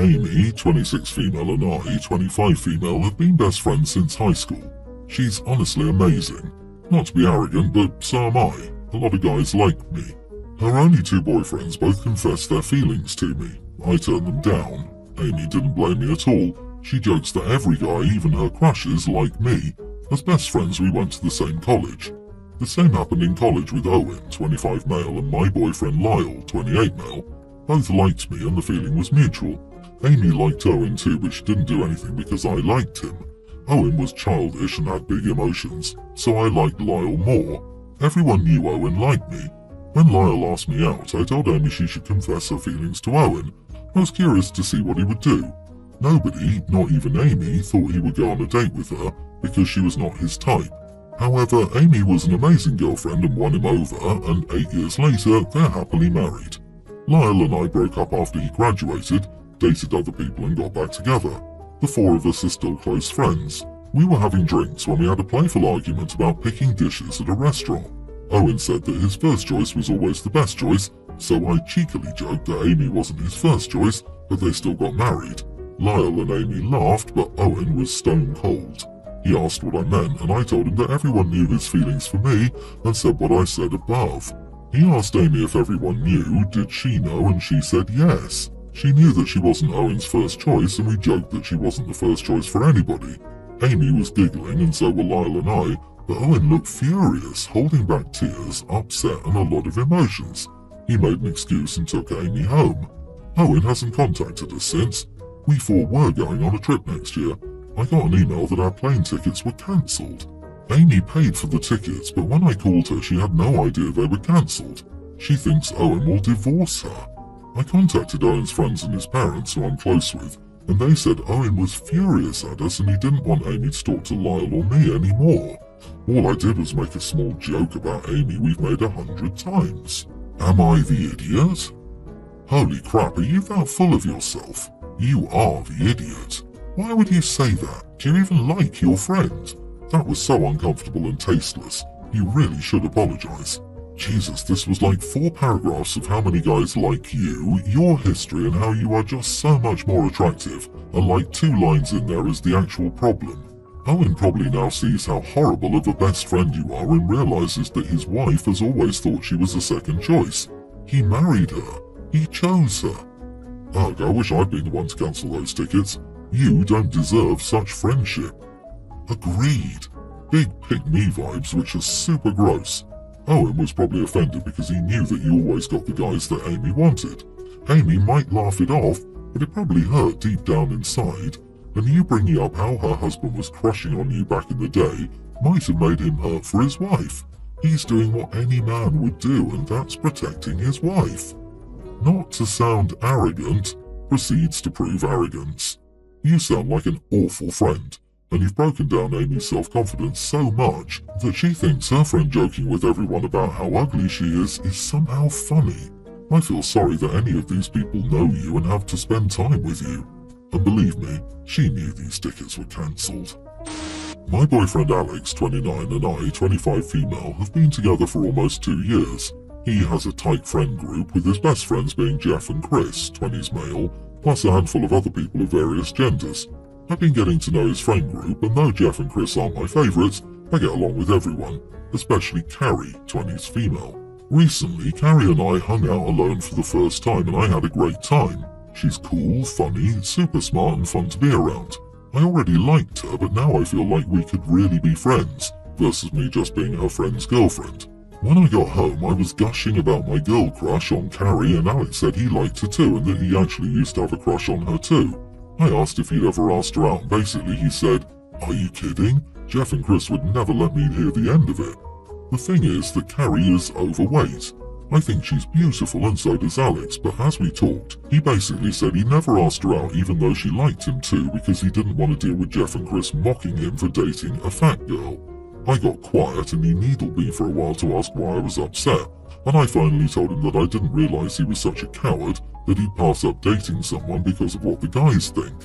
Amy, 26 female, and I, 25 female, have been best friends since high school. She's honestly amazing. Not to be arrogant, but so am I. A lot of guys like me. Her only two boyfriends both confessed their feelings to me. I turned them down. Amy didn't blame me at all. She jokes that every guy, even her crushes, like me. As best friends, we went to the same college. The same happened in college with Owen, 25 male, and my boyfriend Lyle, 28 male. Both liked me and the feeling was mutual. Amy liked Owen too, but she didn't do anything because I liked him. Owen was childish and had big emotions, so I liked Lyle more. Everyone knew Owen liked me. When Lyle asked me out, I told Amy she should confess her feelings to Owen. I was curious to see what he would do. Nobody, not even Amy, thought he would go on a date with her because she was not his type. However, Amy was an amazing girlfriend and won him over, and 8 years later, they're happily married. Lyle and I broke up after he graduated, dated other people and got back together. The four of us are still close friends. We were having drinks when we had a playful argument about picking dishes at a restaurant. Owen said that his first choice was always the best choice, so I cheekily joked that Amy wasn't his first choice, but they still got married. Lyle and Amy laughed, but Owen was stone cold. He asked what I meant, and I told him that everyone knew his feelings for me, and said what I said above. He asked Amy if everyone knew, did she know, and she said yes. She knew that she wasn't Owen's first choice, and we joked that she wasn't the first choice for anybody. Amy was giggling, and so were Lyle and I, but Owen looked furious, holding back tears, upset, and a lot of emotions. He made an excuse and took Amy home. Owen hasn't contacted us since. We four were going on a trip next year. I got an email that our plane tickets were cancelled. Amy paid for the tickets, but when I called her, she had no idea they were cancelled. She thinks Owen will divorce her. I contacted Owen's friends and his parents, who I'm close with, and they said Owen was furious at us and he didn't want Amy to talk to Lyle or me anymore. All I did was make a small joke about Amy we've made 100 times. Am I the idiot? Holy crap, are you that full of yourself? You are the idiot. Why would you say that? Do you even like your friend? That was so uncomfortable and tasteless. You really should apologize. Jesus, this was like 4 paragraphs of how many guys like you, your history, and how you are just so much more attractive, and like 2 lines in there is the actual problem. Owen probably now sees how horrible of a best friend you are and realizes that his wife has always thought she was a second choice. He married her. He chose her. Ugh, I wish I'd been the one to cancel those tickets. You don't deserve such friendship. Agreed. Big pick-me vibes, which are super gross. Owen was probably offended because he knew that you always got the guys that Amy wanted. Amy might laugh it off, but it probably hurt deep down inside. And you bringing up how her husband was crushing on you back in the day might have made him hurt for his wife. He's doing what any man would do, and that's protecting his wife. Not to sound arrogant, proceeds to prove arrogance. You sound like an awful friend, and you've broken down Amy's self-confidence so much that she thinks her friend joking with everyone about how ugly she is somehow funny. I feel sorry that any of these people know you and have to spend time with you. And believe me, she knew these tickets were cancelled. My boyfriend Alex, 29, and I, 25 female, have been together for almost 2 years. He has a tight friend group, with his best friends being Jeff and Chris, 20s male, plus a handful of other people of various genders. I've been getting to know his friend group, and though Jeff and Chris aren't my favourites, I get along with everyone, especially Carrie, 20s female. Recently, Carrie and I hung out alone for the first time and I had a great time. She's cool, funny, super smart and fun to be around. I already liked her, but now I feel like we could really be friends, versus me just being her friend's girlfriend. When I got home, I was gushing about my girl crush on Carrie, and Alex said he liked her too and that he actually used to have a crush on her too. I asked if he'd ever asked her out, and basically he said, "Are you kidding? Jeff and Chris would never let me hear the end of it." The thing is that Carrie is overweight. I think she's beautiful and so does Alex, but as we talked, he basically said he never asked her out even though she liked him too because he didn't want to deal with Jeff and Chris mocking him for dating a fat girl. I got quiet and he needled me for a while to ask why I was upset, and I finally told him that I didn't realise he was such a coward that he'd pass up dating someone because of what the guys think.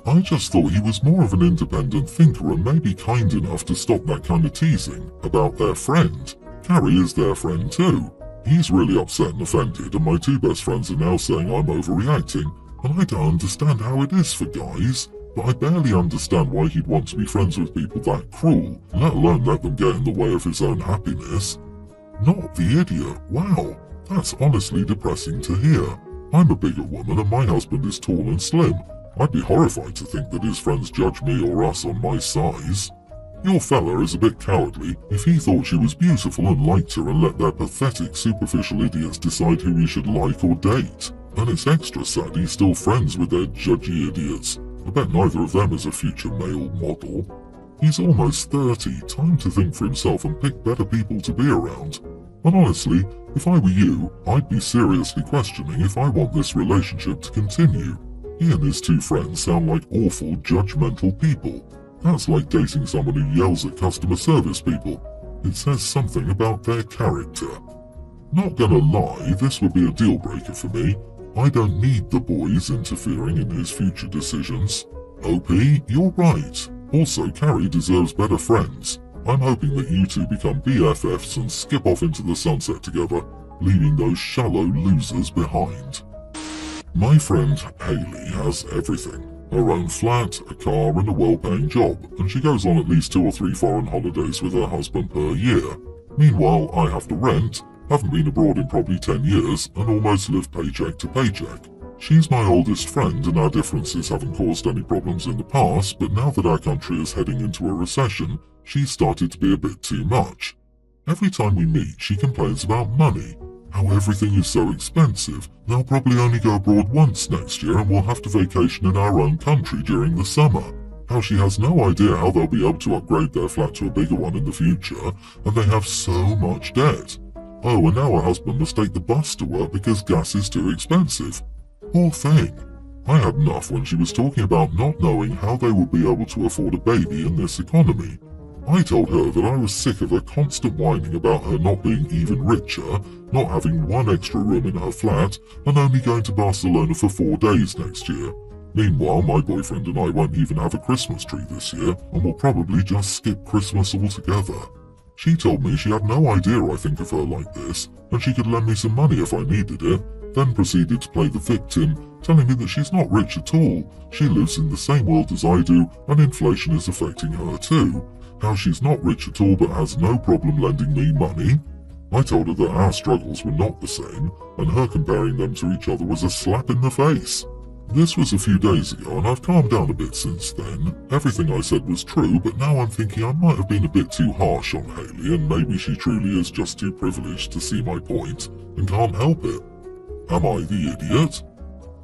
I just thought he was more of an independent thinker and maybe kind enough to stop that kind of teasing about their friend. Carrie is their friend too. He's really upset and offended, and my 2 best friends are now saying I'm overreacting, And I don't understand how it is for guys, but I barely understand why he'd want to be friends with people that cruel, let alone let them get in the way of his own happiness. Not the idiot, wow, that's honestly depressing to hear. I'm a bigger woman and my husband is tall and slim. I'd be horrified to think that his friends judge me or us on my size. Your fella is a bit cowardly if he thought she was beautiful and liked her and let their pathetic superficial idiots decide who he should like or date. And it's extra sad he's still friends with their judgy idiots. I bet neither of them is a future male model. He's almost 30, time to think for himself and pick better people to be around. And honestly, if I were you, I'd be seriously questioning if I want this relationship to continue. He and his two friends sound like awful, judgmental people. That's like dating someone who yells at customer service people. It says something about their character. Not gonna lie, this would be a deal breaker for me. I don't need the boys interfering in his future decisions. OP, you're right. Also, Carrie deserves better friends. I'm hoping that you two become BFFs and skip off into the sunset together, leaving those shallow losers behind. My friend Hayley has everything. Her own flat, a car and a well-paying job, and she goes on at least 2 or 3 foreign holidays with her husband per year. Meanwhile, I have to rent, haven't been abroad in probably 10 years, and almost live paycheck to paycheck. She's my oldest friend and our differences haven't caused any problems in the past, but now that our country is heading into a recession, she's started to be a bit too much. Every time we meet, she complains about money, how everything is so expensive. They'll probably only go abroad once next year and we'll have to vacation in our own country during the summer. How she has no idea how they'll be able to upgrade their flat to a bigger one in the future, and they have so much debt. Oh, and now her husband must take the bus to work because gas is too expensive. Poor thing. I had enough when she was talking about not knowing how they would be able to afford a baby in this economy. I told her that I was sick of her constant whining about her not being even richer, not having one extra room in her flat, and only going to Barcelona for 4 days next year. Meanwhile, my boyfriend and I won't even have a Christmas tree this year, and will probably just skip Christmas altogether. She told me she had no idea I think of her like this, and she could lend me some money if I needed it, then proceeded to play the victim, telling me that she's not rich at all. She lives in the same world as I do, and inflation is affecting her too. How she's not rich at all but has no problem lending me money. I told her that our struggles were not the same, and her comparing them to each other was a slap in the face. This was a few days ago, and I've calmed down a bit since then. Everything I said was true, but now I'm thinking I might have been a bit too harsh on Hayley, and maybe she truly is just too privileged to see my point, and can't help it. Am I the idiot?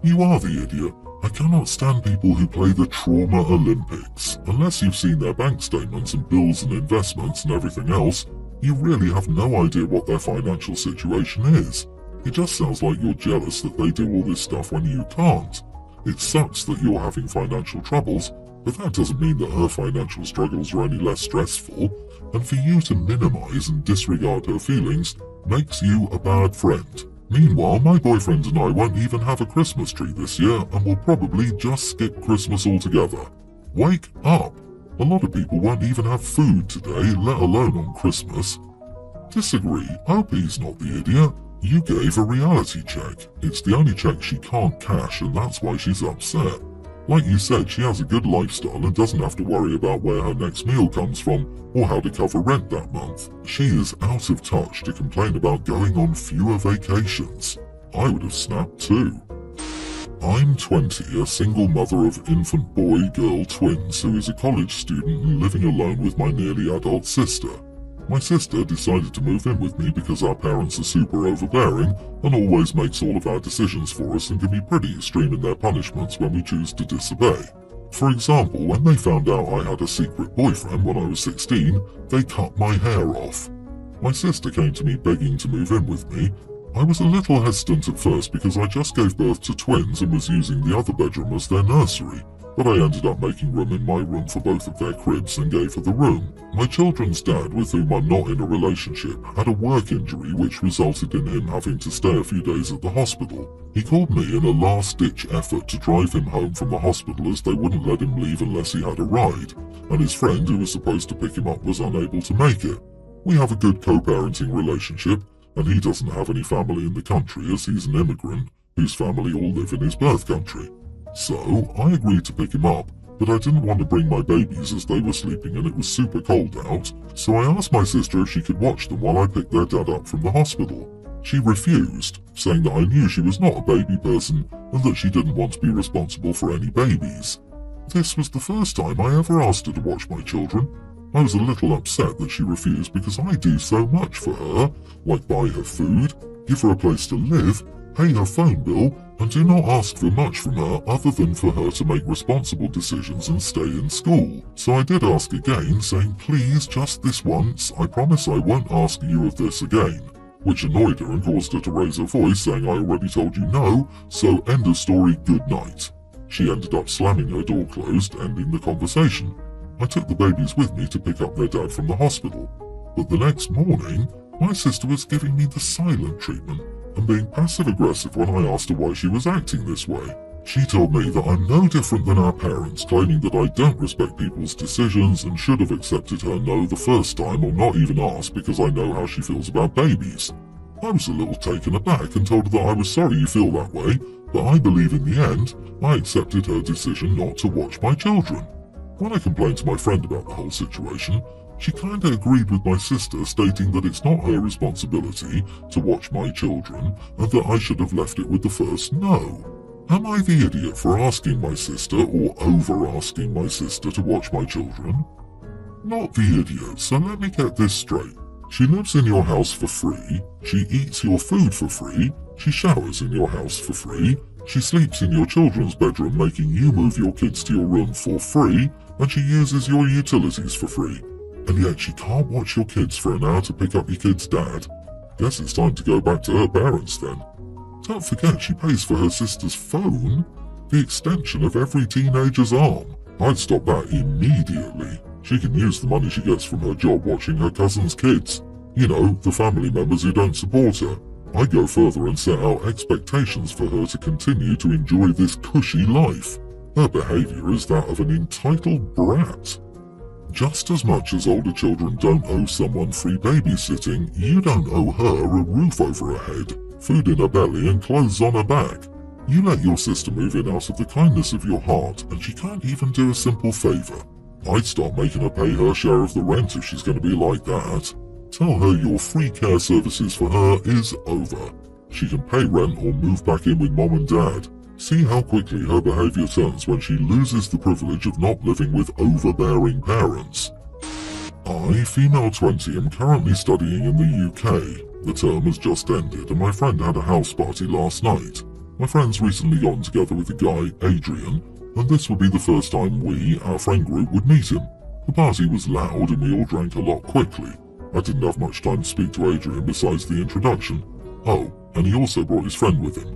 You are the idiot. I cannot stand people who play the trauma Olympics. Unless you've seen their bank statements and bills and investments and everything else, you really have no idea what their financial situation is. It just sounds like you're jealous that they do all this stuff when you can't. It sucks that you're having financial troubles, but that doesn't mean that her financial struggles are any less stressful, and for you to minimize and disregard her feelings makes you a bad friend. Meanwhile, my boyfriend and I won't even have a Christmas tree this year and will probably just skip Christmas altogether. Wake up! A lot of people won't even have food today, let alone on Christmas. Disagree, OP's not the idiot. You gave a reality check. It's the only check she can't cash and that's why she's upset. Like you said, she has a good lifestyle and doesn't have to worry about where her next meal comes from or how to cover rent that month. She is out of touch to complain about going on fewer vacations. I would have snapped too. I'm 20, a single mother of infant boy-girl twins who is a college student and living alone with my nearly adult sister. My sister decided to move in with me because our parents are super overbearing and always makes all of our decisions for us and can be pretty extreme in their punishments when we choose to disobey. For example, when they found out I had a secret boyfriend when I was 16, they cut my hair off. My sister came to me begging to move in with me. I was a little hesitant at first because I just gave birth to twins and was using the other bedroom as their nursery, but I ended up making room in my room for both of their cribs and gave her the room. My children's dad, with whom I'm not in a relationship, had a work injury which resulted in him having to stay a few days at the hospital. He called me in a last-ditch effort to drive him home from the hospital as they wouldn't let him leave unless he had a ride, and his friend who was supposed to pick him up was unable to make it. We have a good co-parenting relationship, and he doesn't have any family in the country as he's an immigrant, whose family all live in his birth country. So I agreed to pick him up, but I didn't want to bring my babies as they were sleeping and it was super cold out, so I asked my sister if she could watch them while I picked their dad up from the hospital. She refused, saying that I knew she was not a baby person and that she didn't want to be responsible for any babies. This was the first time I ever asked her to watch my children. I was a little upset that she refused because I do so much for her, like buy her food, give her a place to live, pay her phone bill, and do not ask for much from her other than for her to make responsible decisions and stay in school. So I did ask again, saying, please, just this once, I promise I won't ask you of this again, which annoyed her and caused her to raise her voice, saying I already told you no, so end of story, good night. She ended up slamming her door closed, ending the conversation. I took the babies with me to pick up their dad from the hospital, but the next morning, my sister was giving me the silent treatment and being passive-aggressive when I asked her why she was acting this way. She told me that I'm no different than our parents, claiming that I don't respect people's decisions and should have accepted her no the first time or not even asked because I know how she feels about babies. I was a little taken aback and told her that I was sorry you feel that way, but I believe in the end, I accepted her decision not to watch my children. When I complained to my friend about the whole situation, she kinda agreed with my sister, stating that it's not her responsibility to watch my children and that I should have left it with the first no. Am I the idiot for asking my sister or over-asking my sister to watch my children? Not the idiot, so let me get this straight. She lives in your house for free, she eats your food for free, she showers in your house for free, she sleeps in your children's bedroom making you move your kids to your room for free, and she uses your utilities for free. And yet she can't watch your kids for an hour to pick up your kid's dad. Guess it's time to go back to her parents then. Don't forget she pays for her sister's phone, the extension of every teenager's arm. I'd stop that immediately. She can use the money she gets from her job watching her cousin's kids. You know, the family members who don't support her. I go further and set out expectations for her to continue to enjoy this cushy life. Her behaviour is that of an entitled brat. Just as much as older children don't owe someone free babysitting, you don't owe her a roof over her head, food in her belly and clothes on her back. You let your sister move in out of the kindness of your heart and she can't even do a simple favour. I'd start making her pay her share of the rent if she's going to be like that. Tell her your free care services for her is over. She can pay rent or move back in with mom and dad. See how quickly her behaviour turns when she loses the privilege of not living with overbearing parents. I, female 20, am currently studying in the UK. The term has just ended and my friend had a house party last night. My friend's recently gotten together with a guy, Adrian, and this would be the first time we, our friend group, would meet him. The party was loud and we all drank a lot quickly. I didn't have much time to speak to Adrian besides the introduction. Oh, and he also brought his friend with him.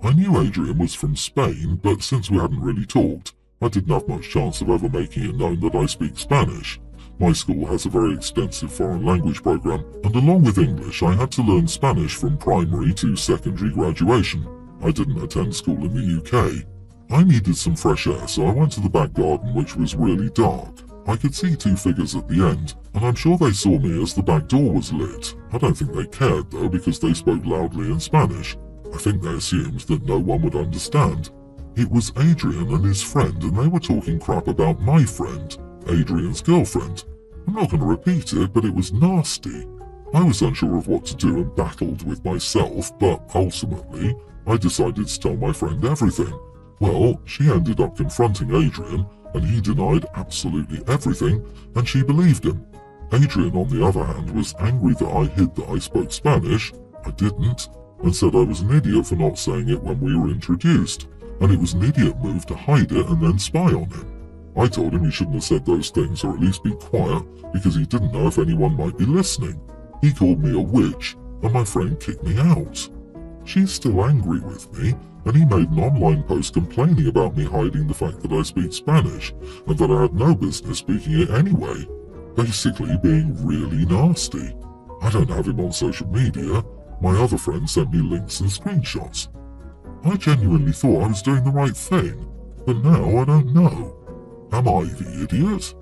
I knew Adrian was from Spain, but since we hadn't really talked, I didn't have much chance of ever making it known that I speak Spanish. My school has a very extensive foreign language program, and along with English I had to learn Spanish from primary to secondary graduation. I didn't attend school in the UK. I needed some fresh air, so I went to the back garden, which was really dark. I could see two figures at the end, and I'm sure they saw me as the back door was lit. I don't think they cared though, because they spoke loudly in Spanish. I think they assumed that no one would understand. It was Adrian and his friend, and they were talking crap about my friend, Adrian's girlfriend. I'm not going to repeat it, but it was nasty. I was unsure of what to do and battled with myself, but ultimately, I decided to tell my friend everything. Well, she ended up confronting Adrian, and he denied absolutely everything, and she believed him. Adrian, on the other hand, was angry that I hid that I spoke Spanish. I didn't, and said I was an idiot for not saying it when we were introduced, and it was an idiot move to hide it and then spy on him. I told him he shouldn't have said those things, or at least be quiet, because he didn't know if anyone might be listening. He called me a witch, and my friend kicked me out. She's still angry with me, and he made an online post complaining about me hiding the fact that I speak Spanish, and that I had no business speaking it anyway. Basically being really nasty. I don't have him on social media. My other friend sent me links and screenshots. I genuinely thought I was doing the right thing, but now I don't know. Am I the idiot?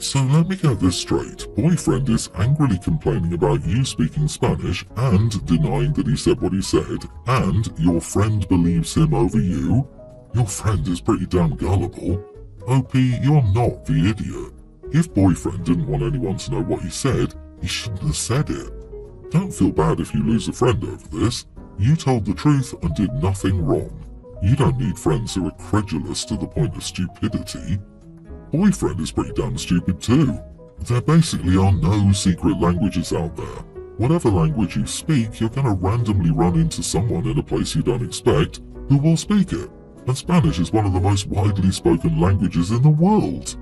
So let me get this straight. Boyfriend is angrily complaining about you speaking Spanish and denying that he said what he said, and your friend believes him over you? Your friend is pretty damn gullible. OP, you're not the idiot. If boyfriend didn't want anyone to know what he said, he shouldn't have said it. Don't feel bad if you lose a friend over this. You told the truth and did nothing wrong. You don't need friends who are credulous to the point of stupidity. Boyfriend is pretty damn stupid too. There basically are no secret languages out there. Whatever language you speak, you're gonna randomly run into someone in a place you don't expect who will speak it. And Spanish is one of the most widely spoken languages in the world.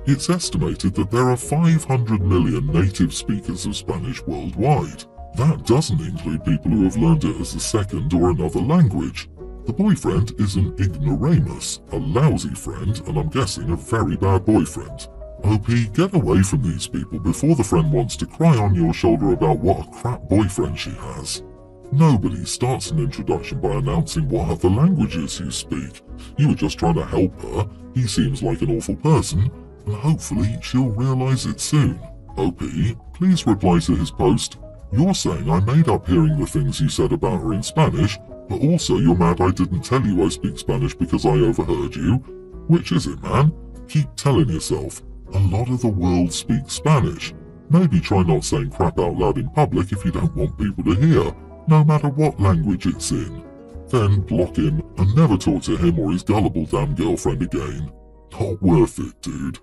It's estimated that there are 500 million native speakers of Spanish worldwide. That doesn't include people who have learned it as a second or another language. The boyfriend is an ignoramus, a lousy friend, and I'm guessing a very bad boyfriend. OP, get away from these people before the friend wants to cry on your shoulder about what a crap boyfriend she has. Nobody starts an introduction by announcing what other languages you speak. You were just trying to help her. He seems like an awful person, and hopefully she'll realize it soon. OP, please reply to his post. You're saying I made up hearing the things you said about her in Spanish, but also you're mad I didn't tell you I speak Spanish because I overheard you. Which is it, man? Keep telling yourself. A lot of the world speaks Spanish. Maybe try not saying crap out loud in public if you don't want people to hear, no matter what language it's in. Then block him and never talk to him or his gullible damn girlfriend again. Not worth it, dude.